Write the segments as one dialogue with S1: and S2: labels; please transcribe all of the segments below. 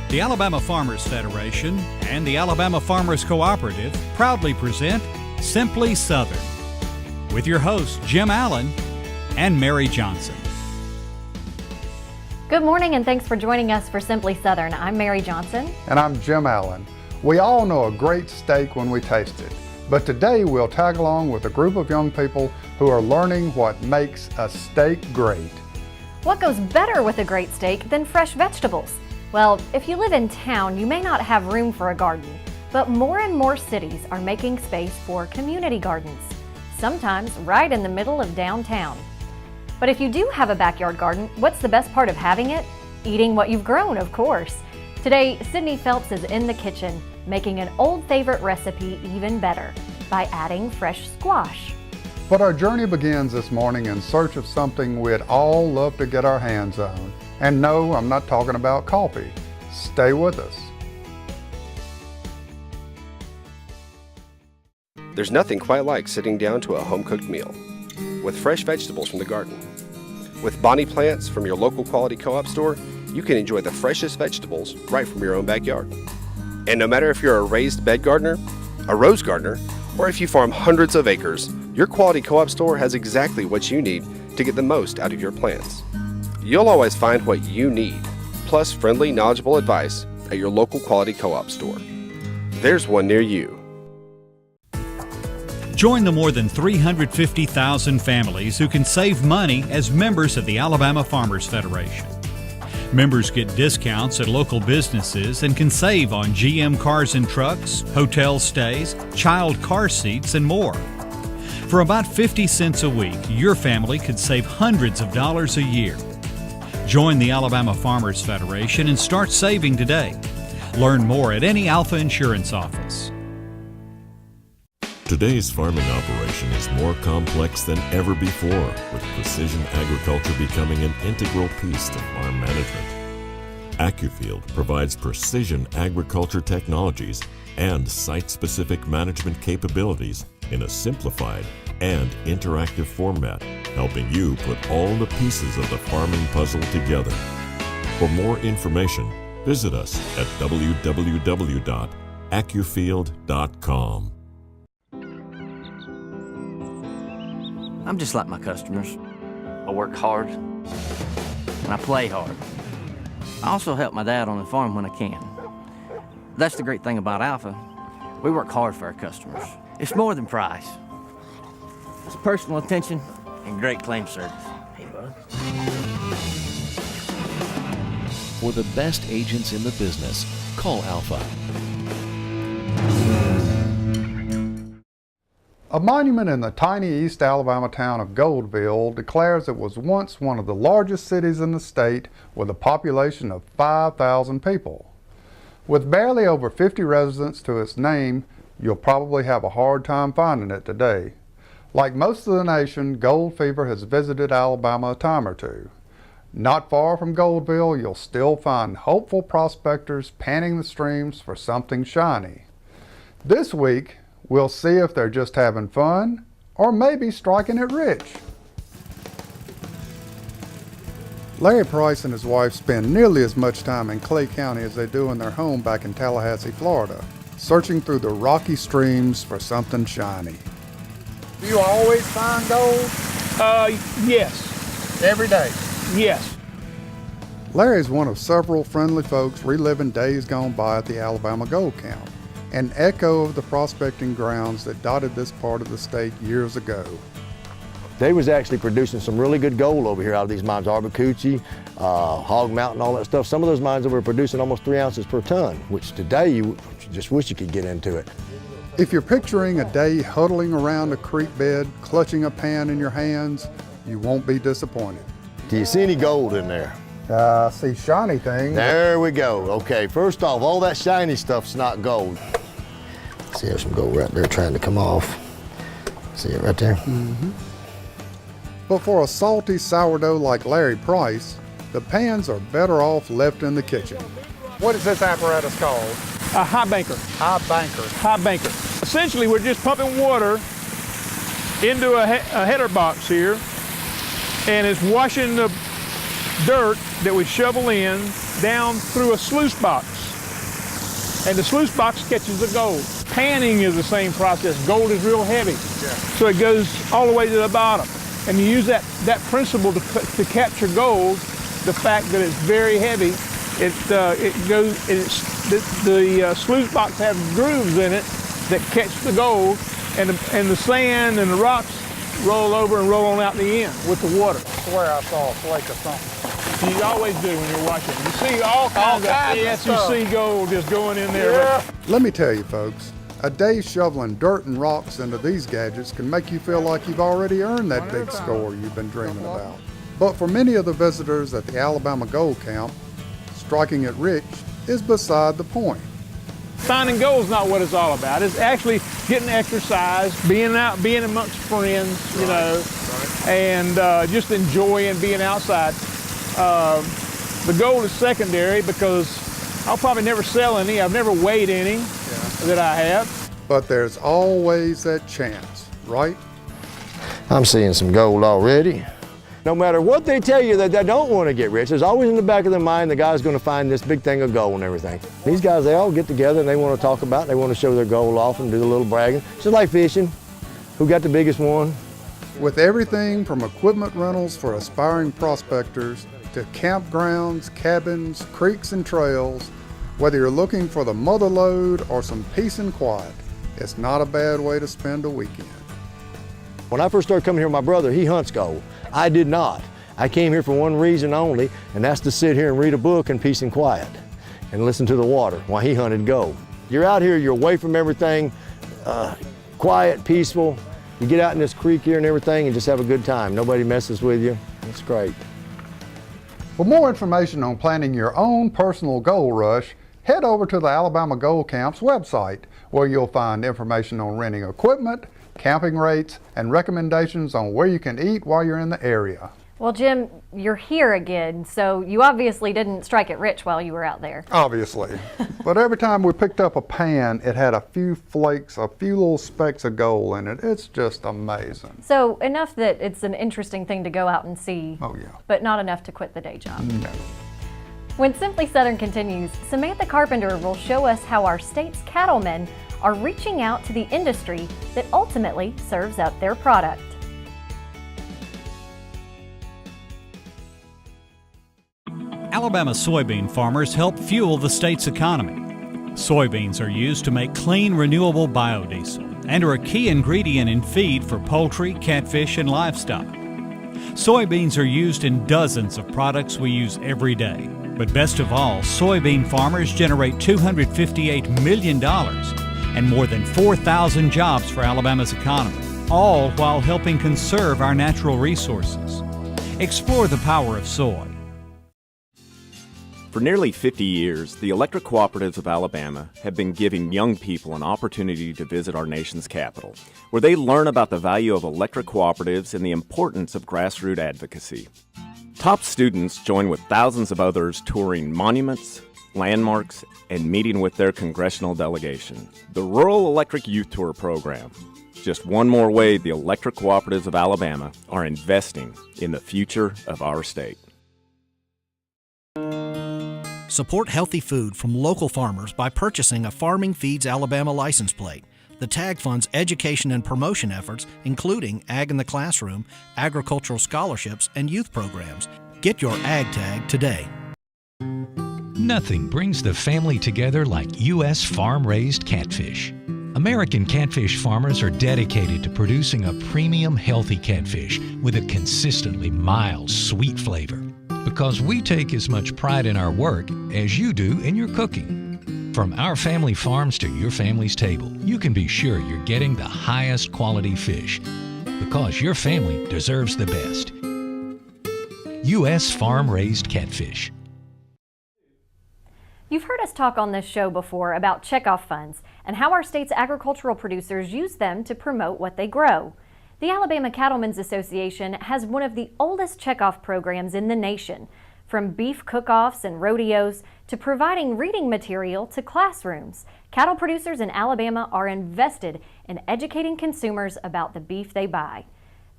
S1: The Alabama Farmers Federation and the Alabama Farmers Cooperative proudly present Simply Southern with your hosts Jim Allen and Mary Johnson.
S2: Good morning and thanks for joining us for Simply Southern. I'm Mary Johnson.
S3: And I'm Jim Allen. We all know a great steak when we taste it, but today we'll tag along with a group of young people who are learning what makes a steak great.
S2: What goes better with a great steak than fresh vegetables? Well, if you live in town, you may not have room for a garden, but more and more cities are making space for community gardens, sometimes right in the middle of downtown. But if you do have a backyard garden, what's the best part of having it? Eating what you've grown, of course. Today, Sydney Phelps is in the kitchen, making an old favorite recipe even better by adding fresh squash.
S3: But our journey begins this morning in search of something we'd all love to get our hands on. And no, I'm not talking about coffee. Stay with us.
S4: There's nothing quite like sitting down to a home-cooked meal with fresh vegetables from the garden. With Bonnie plants from your local quality co-op store, you can enjoy the freshest vegetables right from your own backyard. And no matter if you're a raised bed gardener, a rose gardener, or if you farm hundreds of acres, your quality co-op store has exactly what you need to get the most out of your plants. You'll always find what you need, plus friendly, knowledgeable advice at your local quality co-op store. There's one near you.
S1: Join the more than 350,000 families who can save money as members of the Alabama Farmers Federation. Members get discounts at local businesses and can save on GM cars and trucks, hotel stays, child car seats, and more. For about 50 cents a week, your family could save hundreds of dollars a year. Join the Alabama Farmers Federation and start saving today. Learn more at any Alpha Insurance office.
S5: Today's farming operation is more complex than ever before, with precision agriculture becoming an integral piece to farm management. AccuField provides precision agriculture technologies and site-specific management capabilities in a simplified and interactive format, helping you put all the pieces of the farming puzzle together. For more information, visit us at www.accufield.com.
S6: I'm just like my customers. I work hard, and I play hard. I also help my dad on the farm when I can. That's the great thing about Alpha. We work hard for our customers. It's more than price. It's personal attention and great claim service. Hey, bud.
S7: For the best agents in the business, call Alpha.
S3: A monument in the tiny East Alabama town of Goldville declares it was once one of the largest cities in the state with a population of 5,000 people. With barely over 50 residents to its name, you'll probably have a hard time finding it today. Like most of the nation, gold fever has visited Alabama a time or two. Not far from Goldville, you'll still find hopeful prospectors panning the streams for something shiny. This week, we'll see if they're just having fun or maybe striking it rich. Larry Price and his wife spend nearly as much time in Clay County as they do in their home back in Tallahassee, Florida, searching through the rocky streams for something shiny. Do you always find gold?
S8: Yes.
S3: Every day?
S8: Yes.
S3: Larry is one of several friendly folks reliving days gone by at the Alabama Gold Camp, an echo of the prospecting grounds that dotted this part of the state years ago.
S9: They was actually producing some really good gold over here out of these mines, Arbucoochee, Hog Mountain, all that stuff. Some of those mines that were producing almost 3 ounces per ton, which today you just wish you could get into it.
S3: If you're picturing a day huddling around a creek bed, clutching a pan in your hands, you won't be disappointed.
S9: Do you see any gold in there?
S3: I see shiny things.
S9: There we go. Okay, first off, all that shiny stuff's not gold. See, there's some gold right there trying to come off. See it right there?
S3: Mm-hmm. But for a salty sourdough like Larry Price, the pans are better off left in the kitchen. What is this apparatus called?
S8: A high banker.
S3: High banker.
S8: High banker. Essentially, we're just pumping water into a header box here, and it's washing the dirt that we shovel in down through a sluice box. And the sluice box catches the gold. Panning is the same process. Gold is real heavy. So it goes all the way to the bottom. And you use that principle to capture gold, the fact that it's very heavy. The sluice box has grooves in it that catch the gold, and the sand and the rocks roll over and roll on out the end with the water.
S3: I swear I saw a flake of something.
S8: You always do when you're watching. You see all kinds of SEC gold just going in there.
S3: Yeah. Let me tell you, folks, a day shoveling dirt and rocks into these gadgets can make you feel like you've already earned that big score you've been dreaming about. But for many of the visitors at the Alabama Gold Camp, striking it rich is beside the point.
S8: Finding gold is not what it's all about. It's actually getting exercise, being out, being amongst friends, you know, and just enjoying being outside. The gold is secondary because I'll probably never sell any. I've never weighed any that I have.
S3: But there's always that chance, right?
S9: I'm seeing some gold already. No matter what they tell you that they don't want to get rich, there's always in the back of their mind the guy's going to find this big thing of gold and everything. These guys, they all get together and they want to talk about it. They want to show their gold off and do a little bragging. Just like fishing. Who got the biggest one?
S3: With everything from equipment rentals for aspiring prospectors to campgrounds, cabins, creeks, and trails, whether you're looking for the mother lode or some peace and quiet, it's not a bad way to spend a weekend.
S9: When I first started coming here, my brother, he hunts gold. I did not. I came here for one reason only, and that's to sit here and read a book in peace and quiet and listen to the water while he hunted gold. You're out here, you're away from everything, quiet, peaceful. You get out in this creek here and everything and just have a good time. Nobody messes with you. It's great.
S3: For more information on planning your own personal gold rush, head over to the Alabama Gold Camp's website, where you'll find information on renting equipment, camping rates, and recommendations on where you can eat while you're in the area.
S2: Well, Jim, you're here again, so you obviously didn't strike it rich while you were out there.
S3: Obviously. But every time we picked up a pan, it had a few flakes, a few little specks of gold in it. It's just amazing.
S2: So enough that it's an interesting thing to go out and see,
S3: Oh, yeah.
S2: but not enough to quit the day job.
S3: No.
S2: When Simply Southern continues, Samantha Carpenter will show us how our state's cattlemen are reaching out to the industry that ultimately serves up their product.
S1: Alabama soybean farmers help fuel the state's economy. Soybeans are used to make clean, renewable biodiesel and are a key ingredient in feed for poultry, catfish, and livestock. Soybeans are used in dozens of products we use every day. But best of all, soybean farmers generate $258 million and more than 4,000 jobs for Alabama's economy, all while helping conserve our natural resources. Explore the power of soy.
S10: For nearly 50 years, the electric cooperatives of Alabama have been giving young people an opportunity to visit our nation's capital, where they learn about the value of electric cooperatives and the importance of grassroots advocacy. Top students join with thousands of others touring monuments, landmarks, and meeting with their congressional delegation. The Rural Electric Youth Tour program. Just one more way the electric cooperatives of Alabama are investing in the future of our state.
S11: Support healthy food from local farmers by purchasing a Farming Feeds Alabama license plate. The tag funds education and promotion efforts, including Ag in the Classroom, agricultural scholarships, and youth programs. Get your Ag tag today.
S12: Nothing brings the family together like U.S. farm-raised catfish. American catfish farmers are dedicated to producing a premium, healthy catfish with a consistently mild, sweet flavor. Because we take as much pride in our work as you do in your cooking. From our family farms to your family's table, you can be sure you're getting the highest quality fish. Because your family deserves the best. U.S. farm-raised catfish.
S2: You've heard us talk on this show before about checkoff funds and how our state's agricultural producers use them to promote what they grow. The Alabama Cattlemen's Association has one of the oldest checkoff programs in the nation, from beef cook-offs and rodeos to providing reading material to classrooms. Cattle producers in Alabama are invested in educating consumers about the beef they buy.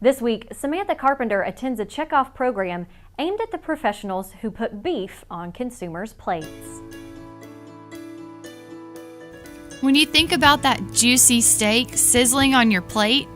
S2: This week, Samantha Carpenter attends a checkoff program aimed at the professionals who put beef on consumers' plates.
S13: When you think about that juicy steak sizzling on your plate,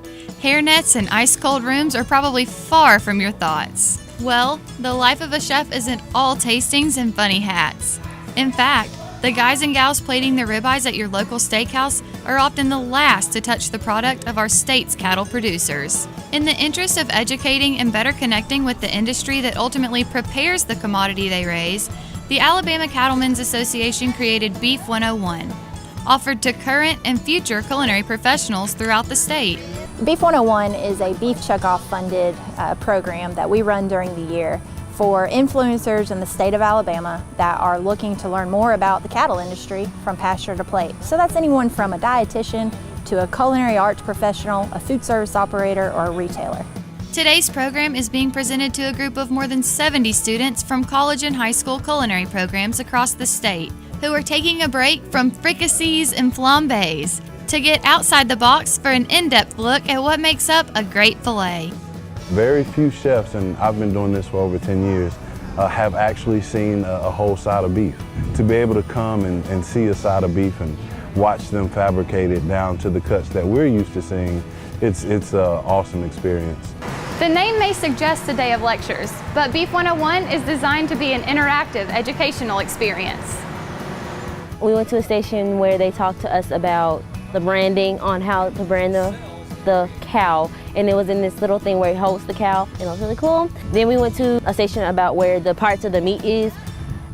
S13: hairnets and ice-cold rooms are probably far from your thoughts. Well, the life of a chef isn't all tastings and funny hats. In fact, the guys and gals plating the ribeyes at your local steakhouse are often the last to touch the product of our state's cattle producers. In the interest of educating and better connecting with the industry that ultimately prepares the commodity they raise, the Alabama Cattlemen's Association created Beef 101, offered to current and future culinary professionals throughout the state.
S14: Beef 101 is a beef checkoff funded program that we run during the year for influencers in the state of Alabama that are looking to learn more about the cattle industry from pasture to plate. So that's anyone from a dietitian to a culinary arts professional, a food service operator, or a retailer.
S13: Today's program is being presented to a group of more than 70 students from college and high school culinary programs across the state who are taking a break from fricassees and flambés to get outside the box for an in-depth look at what makes up a great filet.
S15: Very few chefs, and I've been doing this for over 10 years, have actually seen a whole side of beef. To be able to come and see a side of beef and watch them fabricate it down to the cuts that we're used to seeing, it's an awesome experience.
S16: The name may suggest a day of lectures, but Beef 101 is designed to be an interactive educational experience.
S17: We went to a station where they talked to us about the branding on how to brand the cow, and it was in this little thing where it holds the cow, and it was really cool. Then we went to a station about where the parts of the meat is,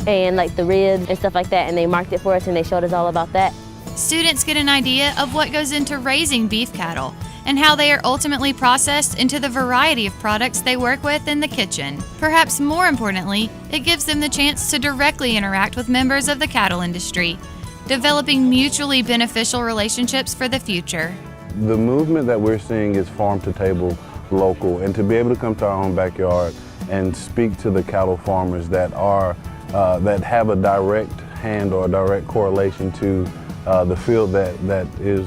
S17: and like the ribs and stuff like that, and they marked it for us and they showed us all about that.
S13: Students get an idea of what goes into raising beef cattle and how they are ultimately processed into the variety of products they work with in the kitchen. Perhaps more importantly, it gives them the chance to directly interact with members of the cattle industry, developing mutually beneficial relationships for the future.
S15: The movement that we're seeing is farm to table local, and to be able to come to our own backyard and speak to the cattle farmers that have a direct hand or a direct correlation to the field that is,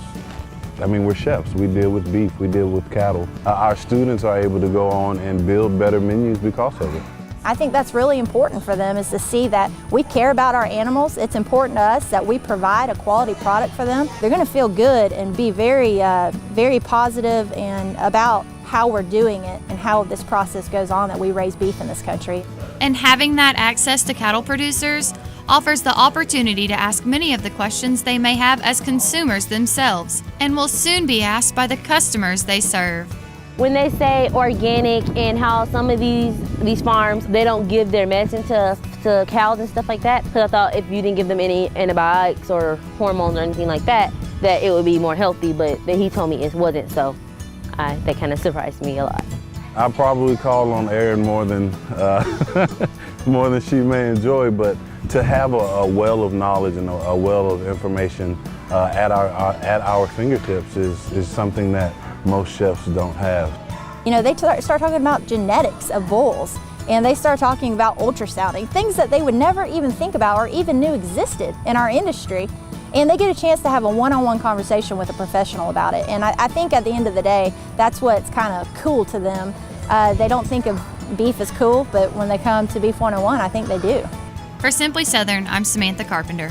S15: I mean, we're chefs. We deal with beef, we deal with cattle. Our students are able to go on and build better menus because of it.
S14: I think that's really important for them, is to see that we care about our animals. It's important to us that we provide a quality product for them. They're going to feel good and be very positive and about how we're doing it and how this process goes on that we raise beef in this country.
S13: And having that access to cattle producers offers the opportunity to ask many of the questions they may have as consumers themselves, and will soon be asked by the customers they serve.
S17: When they say organic and how some of these farms, they don't give their medicine to cows and stuff like that, because I thought if you didn't give them any antibiotics or hormones or anything like that, that it would be more healthy, but he told me it wasn't, so that kind of surprised me a lot.
S15: I probably call on Erin more than she may enjoy, but to have a well of knowledge and a well of information at our fingertips is something that most chefs don't have.
S14: You know, they start talking about genetics of bulls, and they start talking about ultrasounding, things that they would never even think about or even knew existed in our industry. And they get a chance to have a one-on-one conversation with a professional about it. And I think at the end of the day, that's what's kind of cool to them. They don't think of beef as cool, but when they come to Beef 101, I think they do.
S13: For Simply Southern, I'm Samantha Carpenter.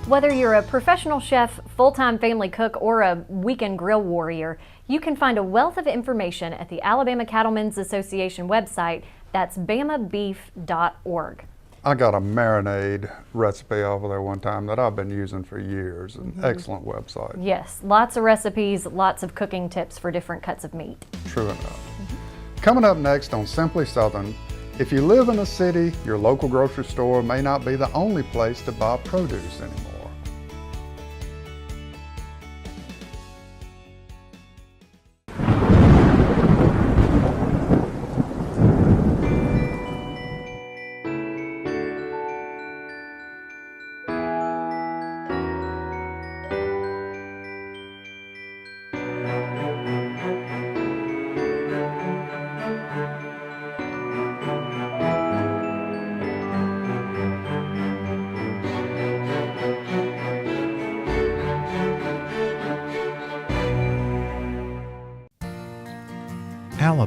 S2: Whether you're a professional chef, full-time family cook, or a weekend grill warrior, you can find a wealth of information at the Alabama Cattlemen's Association website. That's bamabeef.org.
S3: I got a marinade recipe over there one time that I've been using for years. An excellent website.
S2: Yes, lots of recipes, lots of cooking tips for different cuts of meat.
S3: True enough. Coming up next on Simply Southern, if you live in a city, your local grocery store may not be the only place to buy produce anymore.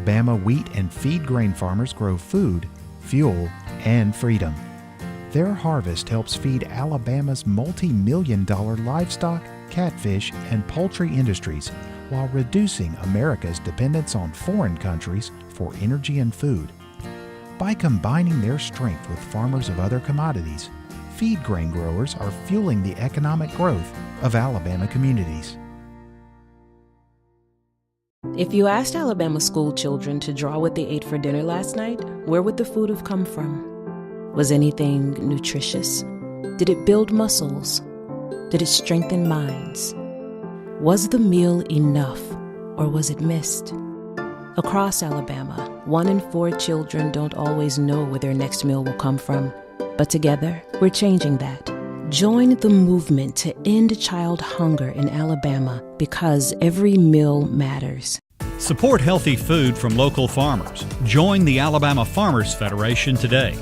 S18: Alabama wheat and feed grain farmers grow food, fuel, and freedom. Their harvest helps feed Alabama's multi-million-dollar livestock, catfish, and poultry industries while reducing America's dependence on foreign countries for energy and food. By combining their strength with farmers of other commodities, feed grain growers are fueling the economic growth of Alabama communities.
S19: If you asked Alabama school children to draw what they ate for dinner last night, where would the food have come from? Was anything nutritious? Did it build muscles? Did it strengthen minds? Was the meal enough, or was it missed? Across Alabama, 1 in 4 children don't always know where their next meal will come from. But together, we're changing that. Join the movement to end child hunger in Alabama, because every meal matters.
S1: Support healthy food from local farmers. Join the Alabama Farmers Federation today.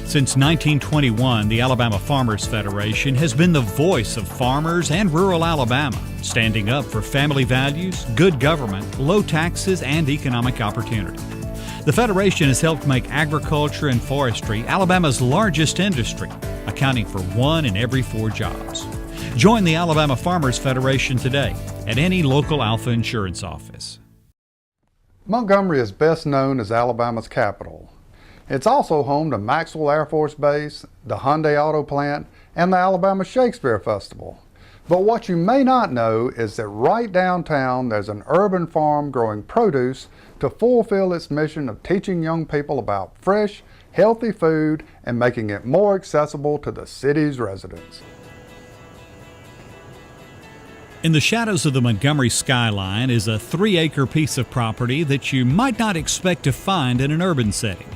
S1: Since 1921, the Alabama Farmers Federation has been the voice of farmers and rural Alabama, standing up for family values, good government, low taxes, and economic opportunity. The Federation has helped make agriculture and forestry Alabama's largest industry, accounting for 1 in every 4 jobs. Join the Alabama Farmers Federation today at any local Alpha Insurance office.
S3: Montgomery is best known as Alabama's capital. It's also home to Maxwell Air Force Base, the Hyundai Auto Plant, and the Alabama Shakespeare Festival. But what you may not know is that right downtown there's an urban farm growing produce to fulfill its mission of teaching young people about fresh, healthy food and making it more accessible to the city's residents.
S1: In the shadows of the Montgomery skyline is a 3-acre piece of property that you might not expect to find in an urban setting.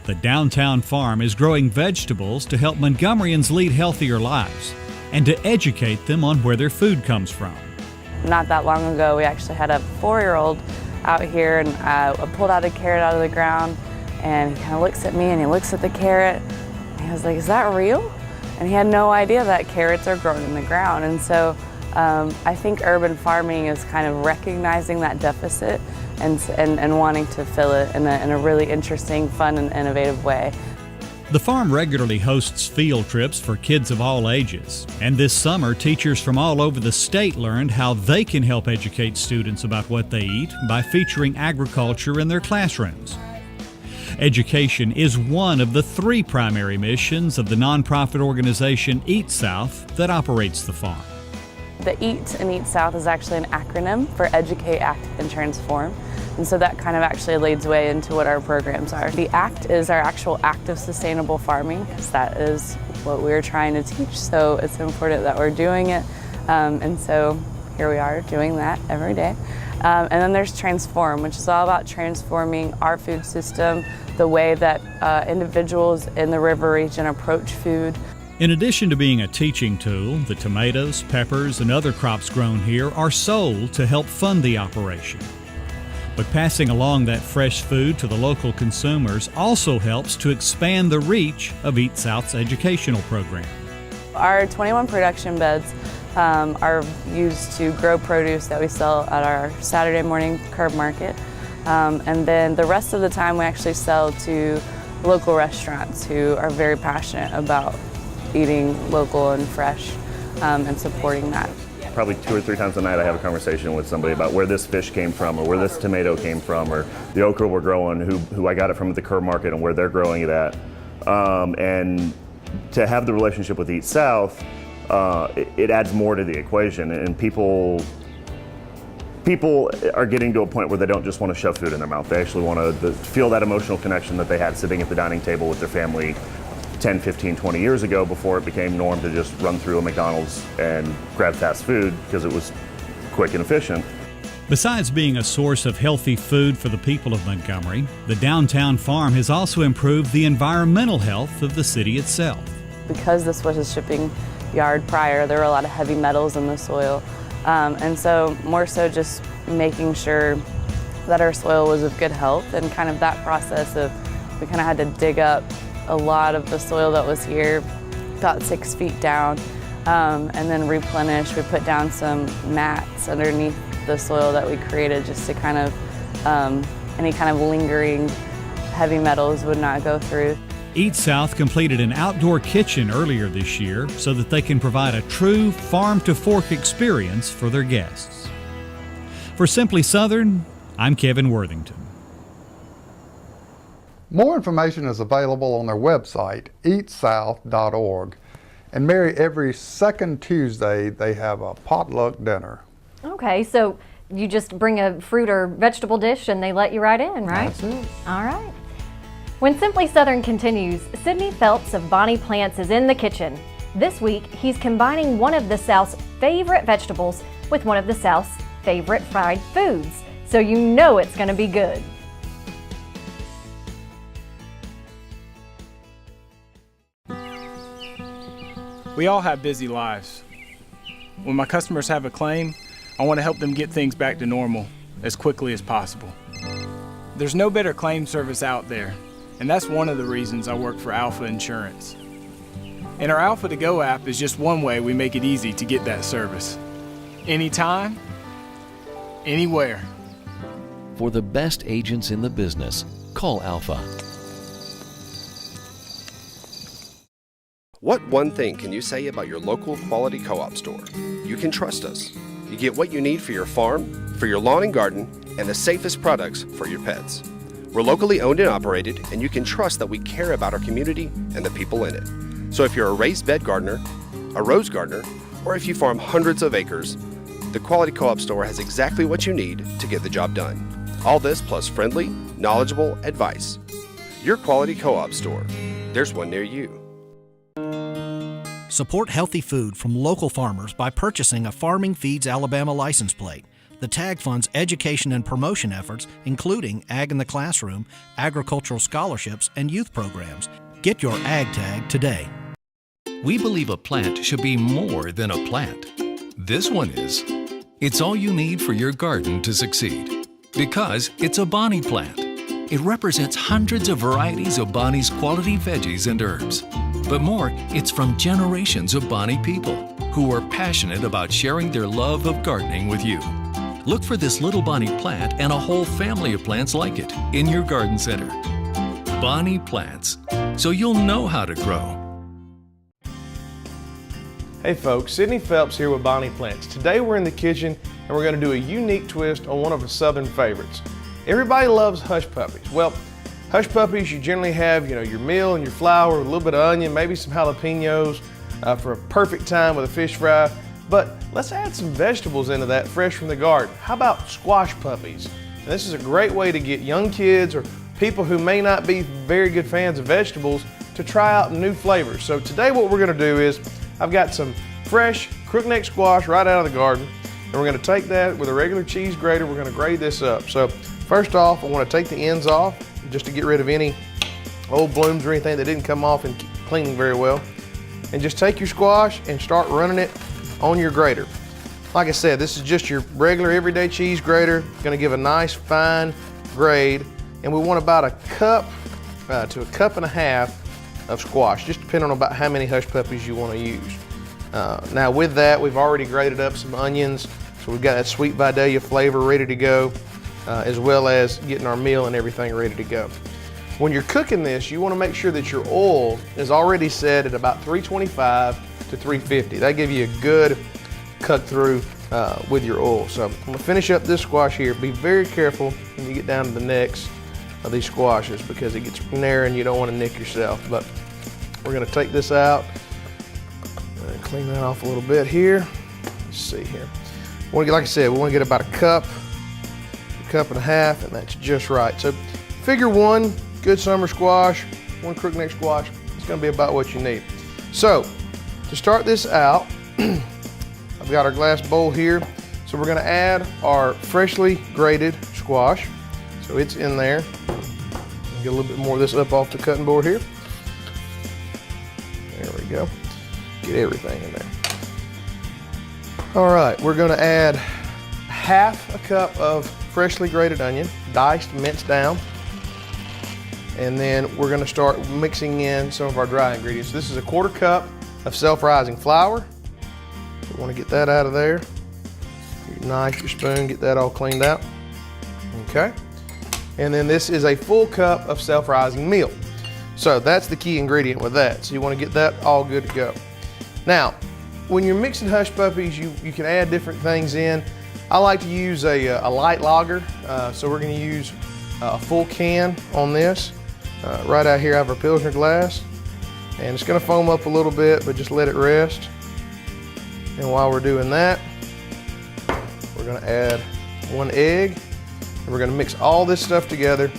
S1: The downtown farm is growing vegetables to help Montgomeryans lead healthier lives and to educate them on where their food comes from.
S20: Not that long ago, we actually had a 4-year-old out here, and I pulled out a carrot out of the ground, and he kind of looks at me and he looks at the carrot, and he was like, "Is that real?" And he had no idea that carrots are grown in the ground. And so I think urban farming is kind of recognizing that deficit and wanting to fill it in a really interesting, fun, and innovative way.
S1: The farm regularly hosts field trips for kids of all ages, and this summer teachers from all over the state learned how they can help educate students about what they eat by featuring agriculture in their classrooms. Education is one of the 3 primary missions of the nonprofit organization Eat South that operates the farm.
S20: The EAT in Eat South is actually an acronym for Educate, Act, and Transform. And so that kind of actually leads way into what our programs are. The ACT is our actual act of sustainable farming, because that is what we're trying to teach, so it's important that we're doing it. And so here we are doing that every day. And then there's Transform, which is all about transforming our food system, the way that individuals in the river region approach food.
S1: In addition to being a teaching tool, the tomatoes, peppers, and other crops grown here are sold to help fund the operation. But passing along that fresh food to the local consumers also helps to expand the reach of Eat South's educational program.
S20: Our 21 production beds are used to grow produce that we sell at our Saturday morning curb market. And then the rest of the time we actually sell to local restaurants who are very passionate about eating local and fresh and supporting that.
S21: Probably 2 or 3 times a night I have a conversation with somebody about where this fish came from, or where this tomato came from, or the okra we're growing, who I got it from at the curb market and where they're growing it at. And to have the relationship with Eat South, it adds more to the equation, and people are getting to a point where they don't just want to shove food in their mouth. They actually want to feel that emotional connection that they had sitting at the dining table with their family 10, 15, 20 years ago, before it became norm to just run through a McDonald's and grab fast food because it was quick and efficient.
S1: Besides being a source of healthy food for the people of Montgomery, the downtown farm has also improved the environmental health of the city itself.
S20: Because this was a shipping yard prior, there were a lot of heavy metals in the soil. And so more so just making sure that our soil was of good health, and kind of that process of, we kind of had to dig up a lot of the soil that was here, about 6 feet down, and then replenish. We put down some mats underneath the soil that we created just to kind of any kind of lingering heavy metals would not go through.
S1: Eat South completed an outdoor kitchen earlier this year so that they can provide a true farm-to-fork experience for their guests. For Simply Southern, I'm Kevin Worthington.
S3: More information is available on their website, eatsouth.org. And Mary, every second Tuesday they have a potluck dinner.
S2: Okay, so you just bring a fruit or vegetable dish and they let you right in, right?
S3: That's it.
S2: All right. When Simply Southern continues, Sidney Phelps of Bonnie Plants is in the kitchen. This week, he's combining one of the South's favorite vegetables with one of the South's favorite fried foods. So you know it's going to be good.
S4: We all have busy lives. When my customers have a claim, I want to help them get things back to normal as quickly as possible. There's no better claim service out there, and that's one of the reasons I work for Alpha Insurance. And our Alpha To Go app is just one way we make it easy to get that service. Anytime, anywhere.
S7: For the best agents in the business, call Alpha.
S22: What one thing can you say about your local quality co-op store? You can trust us. You get what you need for your farm, for your lawn and garden, and the safest products for your pets. We're locally owned and operated, and you can trust that we care about our community and the people in it. So if you're a raised bed gardener, a rose gardener, or if you farm hundreds of acres, the Quality Co-op Store has exactly what you need to get the job done. All this plus friendly, knowledgeable advice. Your Quality Co-op Store. There's one near you.
S11: Support healthy food from local farmers by purchasing a Farming Feeds Alabama license plate. The tag funds education and promotion efforts, including Ag in the Classroom, agricultural scholarships, and youth programs. Get your Ag tag today.
S12: We believe a plant should be more than a plant. This one is. It's all you need for your garden to succeed. Because it's a Bonnie plant. It represents hundreds of varieties of Bonnie's quality veggies and herbs. But more, it's from generations of Bonnie people who are passionate about sharing their love of gardening with you. Look for this little Bonnie plant and a whole family of plants like it in your garden center. Bonnie Plants, so you'll know how to grow.
S23: Hey folks, Sidney Phelps here with Bonnie Plants. Today we're in the kitchen and we're going to do a unique twist on one of the Southern favorites. Everybody loves hush puppies. Well, hush puppies, you generally have, your meal and your flour, a little bit of onion, maybe some jalapenos for a perfect time with a fish fry. But let's add some vegetables into that fresh from the garden. How about squash puppies? And this is a great way to get young kids or people who may not be very good fans of vegetables to try out new flavors. So today what we're going to do is, I've got some fresh crookneck squash right out of the garden, and we're going to take that with a regular cheese grater. We're going to grate this up. So first off, I want to take the ends off just to get rid of any old blooms or anything that didn't come off and cleaning very well. And just take your squash and start running it on your grater. Like I said, this is just your regular everyday cheese grater. Going to give a nice fine grade, and we want about a cup to a cup and a half of squash, just depending on about how many hush puppies you want to use. Now with that, we've already grated up some onions, so we've got that sweet Vidalia flavor ready to go, as well as getting our meal and everything ready to go. When you're cooking this, you want to make sure that your oil is already set at about 325 to 350. That gives you a good cut through with your oil. So I'm going to finish up this squash here. Be very careful when you get down to the necks of these squashes because it gets narrow and you don't want to nick yourself. But we're going to take this out, clean that off a little bit here. Let's see here. Like I said, we want to get about a cup and a half, and that's just right. So figure one good summer squash, one crookneck squash, it's going to be about what you need. So to start this out, I've got our glass bowl here. So we're going to add our freshly grated squash. So it's in there. Get a little bit more of this up off the cutting board here. There we go. Get everything in there. All right, we're going to add half a cup of freshly grated onion, diced, minced down. And then we're going to start mixing in some of our dry ingredients. This is a quarter cup of self-rising flour. We want to get that out of there. Your knife, your spoon, get that all cleaned out. Okay. And then this is a full cup of self-rising meal. So that's the key ingredient with that. So you want to get that all good to go. Now, when you're mixing hush puppies, you can add different things in. I like to use a light lager. So we're going to use a full can on this. Right out here I have our Pilsner glass. And it's going to foam up a little bit, but just let it rest. And while we're doing that, we're going to add 1 egg. And we're going to mix all this stuff together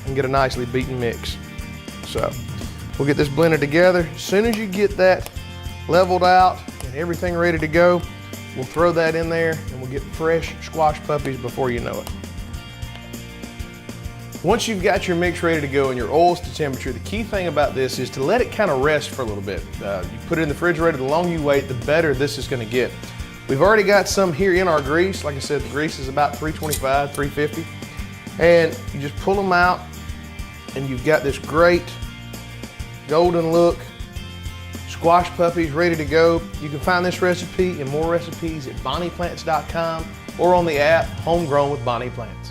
S23: and get a nicely beaten mix. So we'll get this blended together. As soon as you get that leveled out and everything ready to go, we'll throw that in there and we'll get fresh squash puppies before you know it. Once you've got your mix ready to go and your oil's to temperature, the key thing about this is to let it kind of rest for a little bit. You put it in the refrigerator, the longer you wait, the better this is going to get. We've already got some here in our grease. Like I said, the grease is about 325, 350. And you just pull them out and you've got this great golden look squash puppies ready to go. You can find this recipe and more recipes at bonnieplants.com or on the app Homegrown with Bonnie Plants.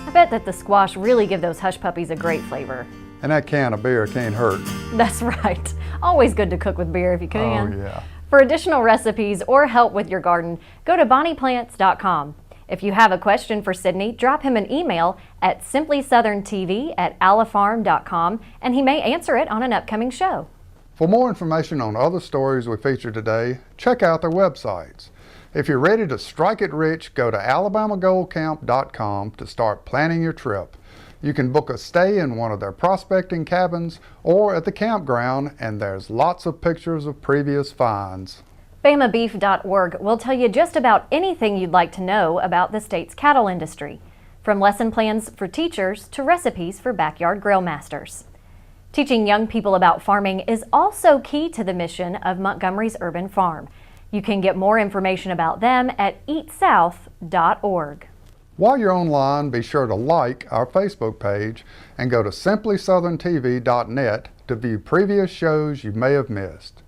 S2: I bet that the squash really give those hush puppies a great flavor.
S3: And that can of beer can't hurt.
S2: That's right. Always good to cook with beer if you can.
S3: Oh, yeah.
S2: For additional recipes or help with your garden, go to bonnieplants.com. If you have a question for Sydney, drop him an email at simplysouthern.tv@alafarm.com and he may answer it on an upcoming show.
S3: For more information on other stories we featured today, check out their websites. If you're ready to strike it rich, go to alabamagoldcamp.com to start planning your trip. You can book a stay in one of their prospecting cabins or at the campground, and there's lots of pictures of previous finds.
S2: BamaBeef.org will tell you just about anything you'd like to know about the state's cattle industry, from lesson plans for teachers to recipes for backyard grill masters. Teaching young people about farming is also key to the mission of Montgomery's Urban Farm. You can get more information about them at eatsouth.org.
S3: While you're online, be sure to like our Facebook page and go to simplysouthern.tv.net to view previous shows you may have missed.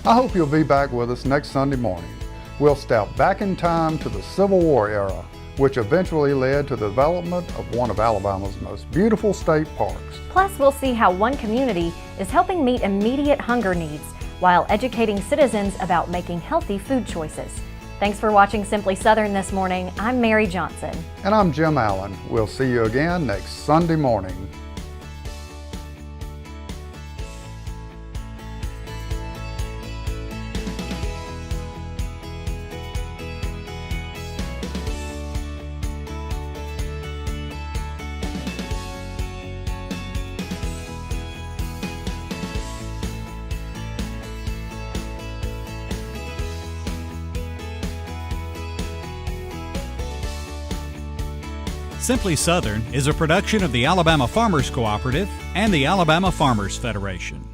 S3: I hope you'll be back with us next Sunday morning. We'll step back in time to the Civil War era, which eventually led to the development of one of Alabama's most beautiful state parks.
S2: Plus, we'll see how one community is helping meet immediate hunger needs while educating citizens about making healthy food choices. Thanks for watching Simply Southern this morning. I'm Mary Johnson.
S3: And I'm Jim Allen. We'll see you again next Sunday morning.
S1: Simply Southern is a production of the Alabama Farmers Cooperative and the Alabama Farmers Federation.